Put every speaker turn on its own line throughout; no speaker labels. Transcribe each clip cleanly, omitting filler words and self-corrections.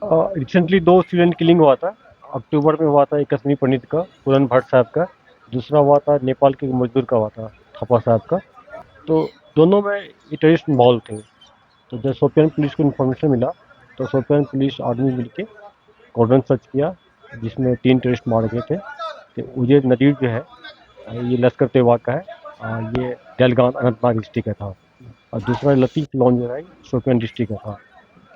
Recently दो student killing हुआ था। अक्टूबर में हुआ था एक कश्मीरी पंडित का, पूरन भट्ट साहब का। दूसरा हुआ था नेपाल के एक मजदूर का हुआ था, थापा साहब का। तो दोनों में ये टेररिस्ट इन्वॉल्व थे। तो जब शोपियान पुलिस को इन्फॉर्मेशन मिला तो शोपियान पुलिस आर्मी मिलके कॉर्डन सर्च किया, जिसमें 3 टेररिस्ट मारे गए थे। तो उजय नदीर जो है, ये लश्कर तैयबा का है। ये डलगान अनंतनाग डिस्ट्रिक्ट का था। और दूसरा लतीफ़ लॉन जो है, शोपियान डिस्ट्रिक्ट का था।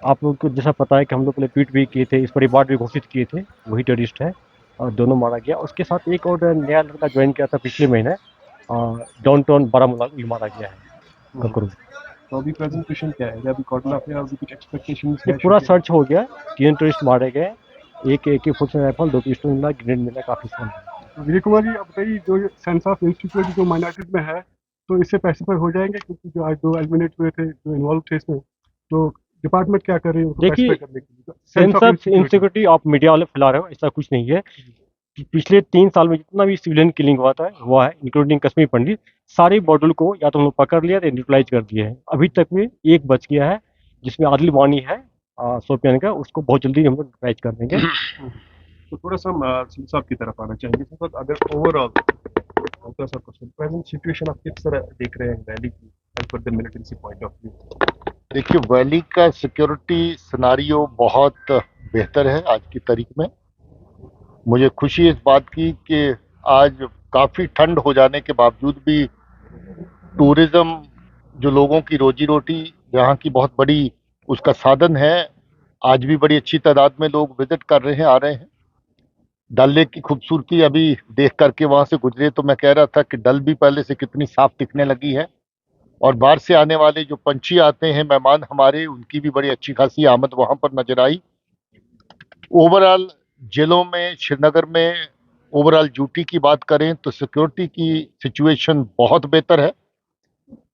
आप लोग को जैसा पता है कि हम लोग पहले ट्वीट भी किए थे, इस पर रिवार्ड भी घोषित किए थे, वही टेररिस्ट है। और दोनों मारा गया। उसके साथ एक और नया लड़का ज्वाइन किया था पिछले महीने, डाउन टाउन बारामूला, भी मारा गया है,
हम्म,
ककरू।
तो अभी प्रेजेंटेशन क्या है? अभी कॉटन अफेयर, अभी कुछ एक्सपेक्टेशंस
ये
है
पूरा
शोपियां?
सर्च हो गया। 3 टेररिस्ट मारे गए। एक AK-47 राइफल, 2 पिस्टल मिला, ग्रेनेड मिला, काफी सामान मिला।
तो विजय कुमार जी, आप बताइए, जो सेंस ऑफ इंसिक्योरिटी जो माइनॉरिटीज में है, तो इससे पैसिफाई हो जाएंगे? क्योंकि जो आज दो एलिमिनेट हुए थे, जो इन्वॉल्व थे इसमें, तो डिपार्टमेंट क्या कर रही है उनको पैसिफाई
देखिए,
करने के लिए? Sense
sense
of
of
insecurity.
Insecurity आप मीडिया वाले फैला रहे हो, ऐसा कुछ नहीं है। पिछले 3 साल में जितना भी सिविलियन किलिंग हुआ है, इंक्लूडिंग कश्मीर पंडित, सारे मॉड्यूल को या तो हम लोग पकड़ लिया या न्यूट्रलाइज कर दिए हैं। अभी तक में एक बच गया है, जिसमें आदिल वानी है, शोपियान का। उसको बहुत जल्दी हम लोग न्यूट्रलाइज कर देंगे।
तो थोड़ा सा हम सिंह साहब की तरफ आना चाहेंगे सर। तो अगर ओवरऑल हल्का सा क्वेश्चन, प्रेजेंट सिचुएशन आप किस तरह देख रहे हैं वैली की, as per the militancy point of view?
देखिए, वैली का सिक्योरिटी सिनारियो बहुत बेहतर है आज की तारीख में। मुझे खुशी इस बात की कि आज काफ़ी ठंड हो जाने के बावजूद भी टूरिज्म, जो लोगों की रोजी रोटी, यहाँ की बहुत बड़ी उसका साधन है, आज भी बड़ी अच्छी तादाद में लोग विजिट कर रहे हैं, आ रहे हैं। डल लेक की खूबसूरती अभी देख करके वहां से गुजरे तो मैं कह रहा था कि डल भी पहले से कितनी साफ दिखने लगी है। और बाहर से आने वाले जो पंछी आते हैं, मेहमान हमारे, उनकी भी बड़ी अच्छी खासी आमद वहां पर नजर आई। ओवरऑल जिलों में, श्रीनगर में ओवरऑल ड्यूटी की बात करें तो सिक्योरिटी की सिचुएशन बहुत बेहतर है।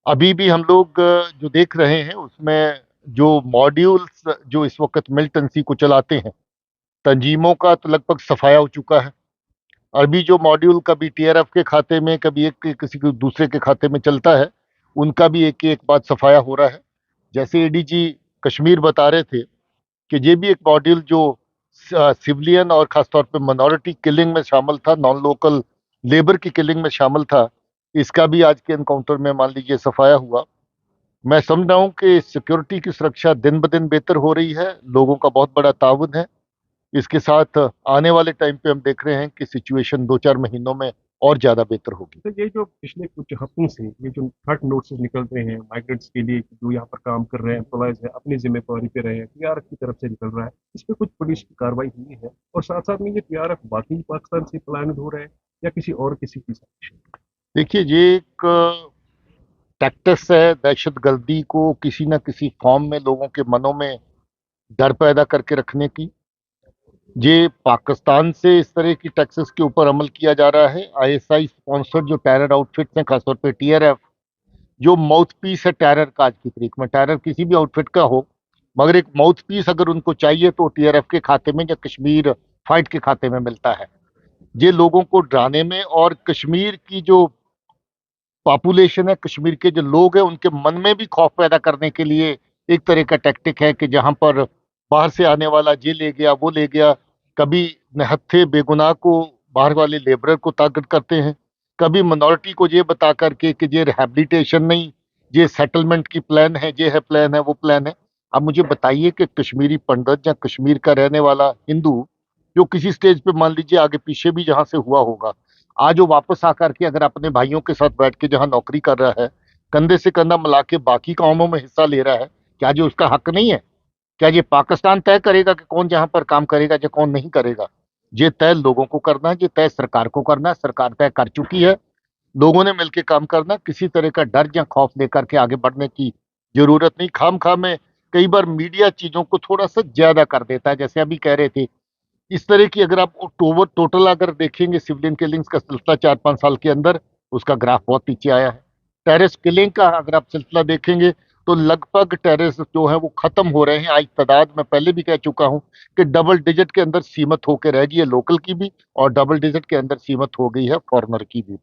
अभी भी हम लोग जो देख रहे हैं उसमें जो मॉड्यूल्स जो इस वक्त मिलिटेंसी को चलाते हैं, तंजीमों का तो लगभग सफाया हो चुका है। अभी जो मॉड्यूल कभी TRF के खाते में, कभी एक किसी के दूसरे के खाते में चलता है, उनका भी एक एक बात सफाया हो रहा है। जैसे ADG कश्मीर बता रहे थे कि ये भी एक मॉड्यूल जो सिविलियन और खासतौर पे मिनॉरिटी किलिंग में शामिल था, नॉन लोकल लेबर की किलिंग में शामिल था, इसका भी आज के एनकाउंटर में मान लीजिए सफाया हुआ। मैं समझ रहा हूँ कि सिक्योरिटी की सुरक्षा दिन ब दिन बेहतर हो रही है, लोगों का बहुत बड़ा ताउन है। इसके साथ आने वाले टाइम पे हम देख रहे हैं कि सिचुएशन 2-4 महीनों में और ज्यादा बेहतर होगी।
तो ये जो पिछले कुछ हफ्तों से ये जो थर्ड नोटिस निकल रहे हैं माइग्रेंट्स के लिए, जो यहाँ पर काम कर रहे हैं एम्प्लॉयज है, अपनी जिम्मेदारी पे रहे हैं, TRF की तरफ से निकल रहा है, इस पे कुछ पुलिस की कार्रवाई हुई है? और साथ साथ में ये TRF बाकी पाकिस्तान से प्लान हो रहे हैं या किसी और किसी की साजिश?
देखिए, ये एक टैक्टिस है दहशत गर्दी को किसी न किसी फॉर्म में लोगों के मनों में डर पैदा करके रखने की। ये पाकिस्तान से इस तरह की टैक्सेस के ऊपर अमल किया जा रहा है। ISI स्पॉन्सर्ड जो टेरर आउटफिट्स हैं, खासतौर पे TRF, जो माउथ पीस है टेरर का आज की तारीख में, टेरर किसी भी आउटफिट का हो, मगर एक माउथ पीस अगर उनको चाहिए तो TRF के खाते में या कश्मीर फाइट के खाते में मिलता है। ये लोगों को डराने में, और कश्मीर की जो पॉपुलेशन है, कश्मीर के जो लोग हैं, उनके मन में भी खौफ पैदा करने के लिए एक तरह का टैक्टिक है कि जहां पर बाहर से आने वाला ये ले गया, वो ले गया। कभी निहत्थे बेगुनाह को, बाहर वाले लेबरर को टारगेट करते हैं, कभी मिनॉरिटी को ये बता करके कि ये रिहेबिलिटेशन नहीं, ये सेटलमेंट की प्लान है, ये है प्लान है, वो प्लान है। अब मुझे बताइए कि कश्मीरी पंडित या कश्मीर का रहने वाला हिंदू जो किसी स्टेज पे मान लीजिए आगे पीछे भी जहां से हुआ होगा, आज वो वापस आकर के अगर अपने भाइयों के साथ बैठ के जहां नौकरी कर रहा है, कंधे से कंधा मिला के बाकी कामों में हिस्सा ले रहा है, क्या जो उसका हक नहीं है? क्या ये पाकिस्तान तय करेगा कि कौन जहां पर काम करेगा या कौन नहीं करेगा? ये तय लोगों को करना है, ये तय सरकार को करना है, सरकार तय कर चुकी है। लोगों ने मिलकर काम करना, किसी तरह का डर या खौफ लेकर के आगे बढ़ने की जरूरत नहीं। खाम खा में कई बार मीडिया चीजों को थोड़ा सा ज्यादा कर देता है। जैसे अभी कह रहे थे, इस तरह की अगर आप टोटल अगर देखेंगे सिविलियन किलिंग्स का सिलसिला 4-5 साल के अंदर, उसका ग्राफ बहुत नीचे आया है। टेररिस्ट किलिंग का अगर आप सिलसिला देखेंगे तो लगभग टेररिस्ट जो है वो खत्म हो रहे हैं। आज तादाद में पहले भी कह चुका हूं कि डबल डिजिट के अंदर सीमित होकर रह गई है लोकल की भी, और डबल डिजिट के अंदर सीमित हो गई है फॉरनर की भी।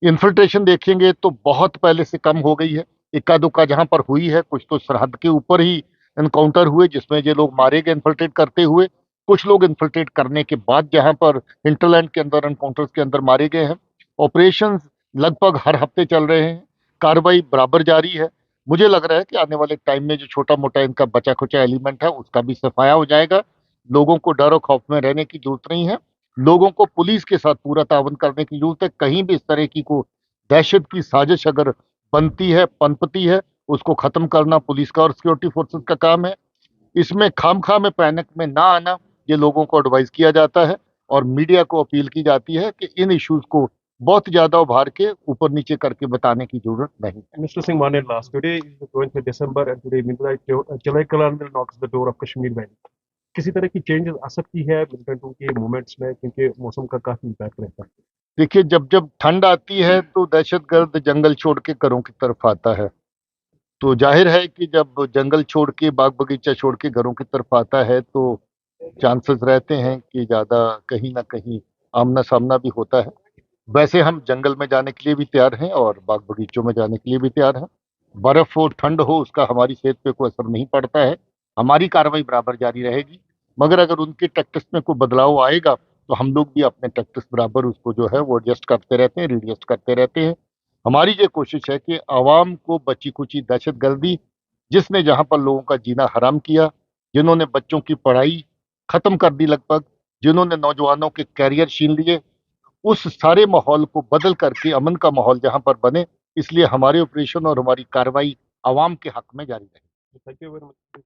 इन्फिल्ट्रेशन देखेंगे तो बहुत पहले से कम हो गई है। इक्का दुक्का जहां पर हुई है, कुछ तो सरहद के ऊपर ही एनकाउंटर हुए जिसमें ये लोग मारे गए इन्फिल्ट्रेट करते हुए, कुछ लोग इन्फिल्ट्रेट करने के बाद जहां पर हिंटरलैंड के अंदर एनकाउंटर्स के अंदर मारे गए हैं। ऑपरेशन लगभग हर हफ्ते चल रहे हैं, कार्रवाई बराबर जारी है। मुझे लग रहा है कि आने वाले टाइम में जो छोटा मोटा इनका बचा खुचा एलिमेंट है उसका भी सफाया हो जाएगा। लोगों को डर और खौफ में रहने की जरूरत नहीं है। लोगों को पुलिस के साथ पूरा ताउन करने की जरूरत है। कहीं भी इस तरह की को दहशत की साजिश अगर बनती है, पनपती है, उसको खत्म करना पुलिस का और सिक्योरिटी फोर्सेस का काम है। इसमें खामखा में पैनिक में ना आना, ये लोगों को एडवाइस किया जाता है और मीडिया को अपील की जाती है कि इन इश्यूज को बहुत ज्यादा उभार के ऊपर नीचे करके बताने की जरूरत नहीं।
Mr. Singh Manil, last today is the 20th of December and today midnight Jalai Kalan knocks the door of Kashmir Valley. किसी तरह की चेंजेस आ सकती है मिलिटेंटों के मूवमेंट्स में, क्योंकि मौसम का काफी इम्पैक्ट रहता है।
देखिए, जब जब ठंड आती है तो दहशतगर्द जंगल छोड़ के घरों की तरफ आता है। तो जाहिर है कि जब जंगल छोड़ के, बाग बगीचा छोड़ के घरों की तरफ आता है तो चांसेस रहते हैं कि ज्यादा कहीं ना कहीं आमना सामना भी होता है। वैसे हम जंगल में जाने के लिए भी तैयार हैं और बाग बगीचों में जाने के लिए भी तैयार हैं। बर्फ हो, ठंड हो, उसका हमारी सेहत पे कोई असर नहीं पड़ता है। हमारी कार्रवाई बराबर जारी रहेगी। मगर अगर उनके टैक्टिक्स में कोई बदलाव आएगा तो हम लोग भी अपने टैक्टिक्स बराबर उसको जो है वो एडजस्ट करते रहते हैं, रिएडजस्ट करते रहते हैं। हमारी ये कोशिश है कि आवाम को बची कुची दहशतगर्दी, जिसने जहां पर लोगों का जीना हराम किया, जिन्होंने बच्चों की पढ़ाई खत्म कर दी लगभग, जिन्होंने नौजवानों के कैरियर छीन लिए, उस सारे माहौल को बदल करके अमन का माहौल जहां पर बने, इसलिए हमारे ऑपरेशन और हमारी कार्रवाई आवाम के हक में जारी रहे।
Thank you very much.